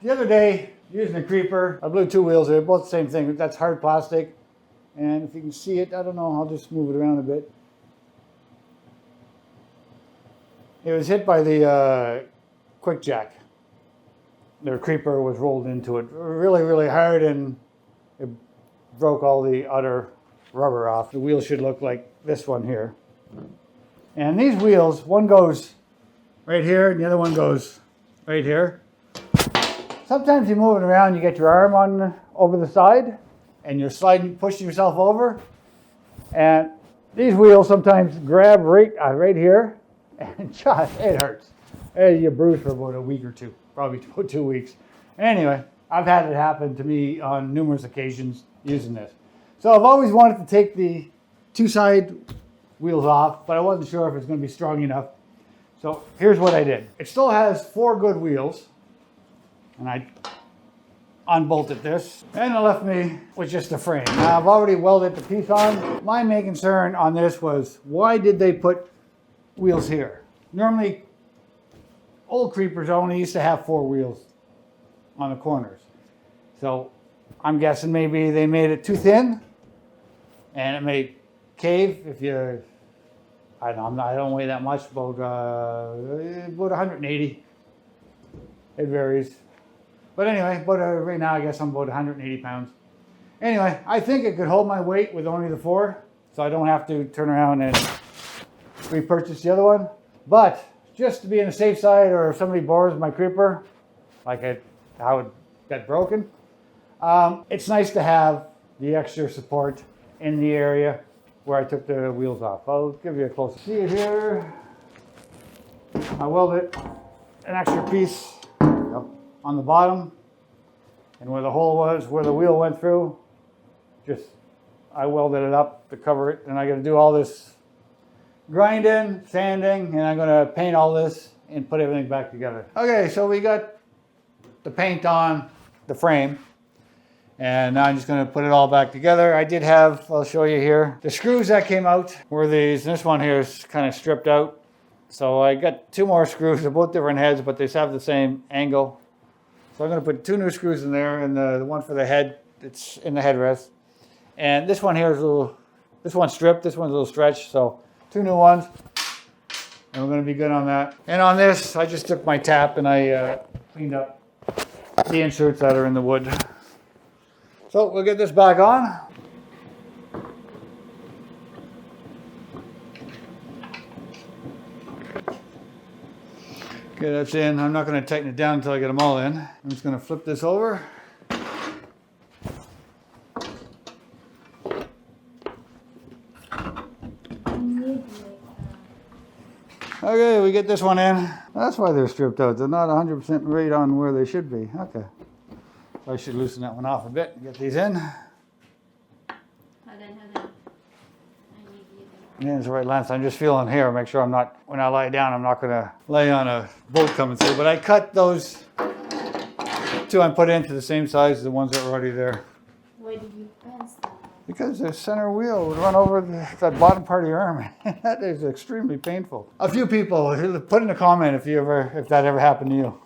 The other day, using a creeper, I blew two wheels. They're both the same thing. That's hard plastic. And if you can see it, I don't know, I'll just move it around a bit. It was hit by the quick jack. The creeper was rolled into it really, really hard, and it broke all the outer rubber off. The wheel should look like this one here. And these wheels, one goes right here and the other one goes right here. Sometimes you move it around, you get your arm on over the side and you're sliding, pushing yourself over. And these wheels sometimes grab right here, and just, it hurts. You bruise for about a week or two, probably 2 weeks. Anyway, I've had it happen to me on numerous occasions using this. So I've always wanted to take the two side wheels off, but I wasn't sure if it's going to be strong enough. So here's what I did. It still has 4 good wheels, and I unbolted this, and it left me with just the frame. Now I've already welded the piece on. My main concern on this was, why did they put wheels here? Normally, old creepers only used to have 4 wheels on the corners. So I'm guessing maybe they made it too thin, and it may cave if you, I don't weigh that much, about 180. It varies. But anyway, right now I guess I'm about 180 pounds. Anyway, I think it could hold my weight with only the 4, so I don't have to turn around and repurchase the other one. But just to be on the safe side, or if somebody borrows my creeper, like how it got broken, it's nice to have the extra support in the area where I took the wheels off. I'll give you a closer see it here. I welded an extra piece on the bottom, and where the hole was, where the wheel went through, I welded it up to cover it, and I got to do all this grinding, sanding, and I'm going to paint all this and put everything back together. Okay, so we got the paint on the frame, and now I'm just going to put it all back together. I did have, I'll show you here, the screws that came out were these, and this one here is kind of stripped out. So I got 2 more screws. They're both different heads, but they have the same angle. So I'm going to put 2 new screws in there, and the one for the head, it's in the headrest. And this one here is this one's stripped, this one's a little stretched, so 2 new ones. And we're going to be good on that. And on this, I just took my tap and I cleaned up the inserts that are in the wood. So we'll get this back on. Okay, that's in. I'm not going to tighten it down until I get them all in. I'm just going to flip this over. Okay, we get this one in. That's why they're stripped out. They're not 100% right on where they should be. Okay. So I should loosen that one off a bit and get these in. Hold on. Yeah, it's the right length. I'm just feeling here, make sure I'm not, when I lie down, I'm not going to lay on a bolt coming through. But I cut those 2 and put into the same size as the ones that were already there. Why did you press that? Because the center wheel would run over that bottom part of your arm. That is extremely painful. A few people, put in a comment if that ever happened to you.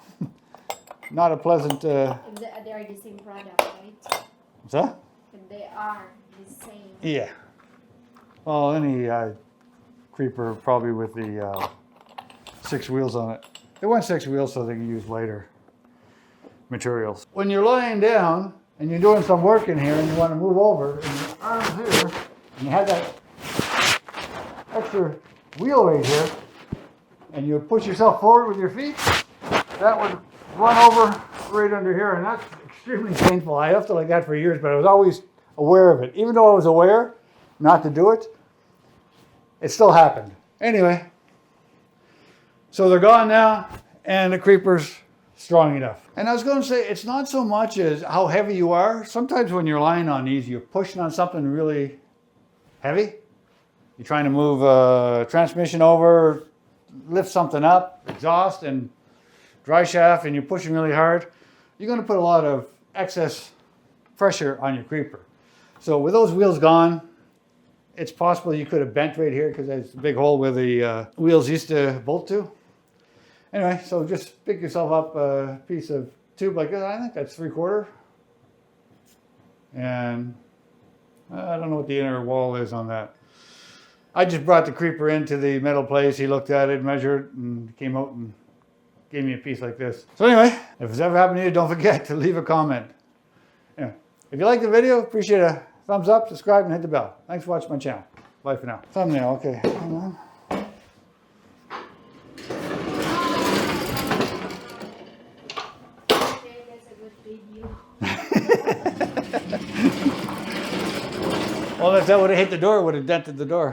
Not a pleasant... They are the same product, right? What's that? If they are the same. Yeah. Well, any creeper probably with the 6 wheels on it. They want 6 wheels so they can use lighter materials. When you're lying down and you're doing some work in here and you want to move over and your arm's here and you have that extra wheel right here and you push yourself forward with your feet, that would run over right under here, and that's extremely painful. I left it like that for years, but I was always aware of it. Even though I was aware not to do it, it still happened. Anyway, so they're gone now, and the creeper's strong enough. And I was going to say, it's not so much as how heavy you are. Sometimes when you're lying on these, you're pushing on something really heavy. You're trying to move a transmission over, lift something up, exhaust and dry shaft, and you're pushing really hard. You're going to put a lot of excess pressure on your creeper. So with those wheels gone, it's possible you could have bent right here because there's a big hole where the wheels used to bolt to. Anyway, so just pick yourself up a piece of tube like this. I think that's 3/4. And I don't know what the inner wall is on that. I just brought the creeper into the metal place. He looked at it, measured, and came out and gave me a piece like this. So anyway, if it's ever happened to you, don't forget to leave a comment. Yeah. If you like the video, appreciate a thumbs up, subscribe, and hit the bell. Thanks for watching my channel. Bye for now. Thumbnail, okay. Hang on. Okay, that's a good video. Well, if that would have hit the door, it would have dented the door.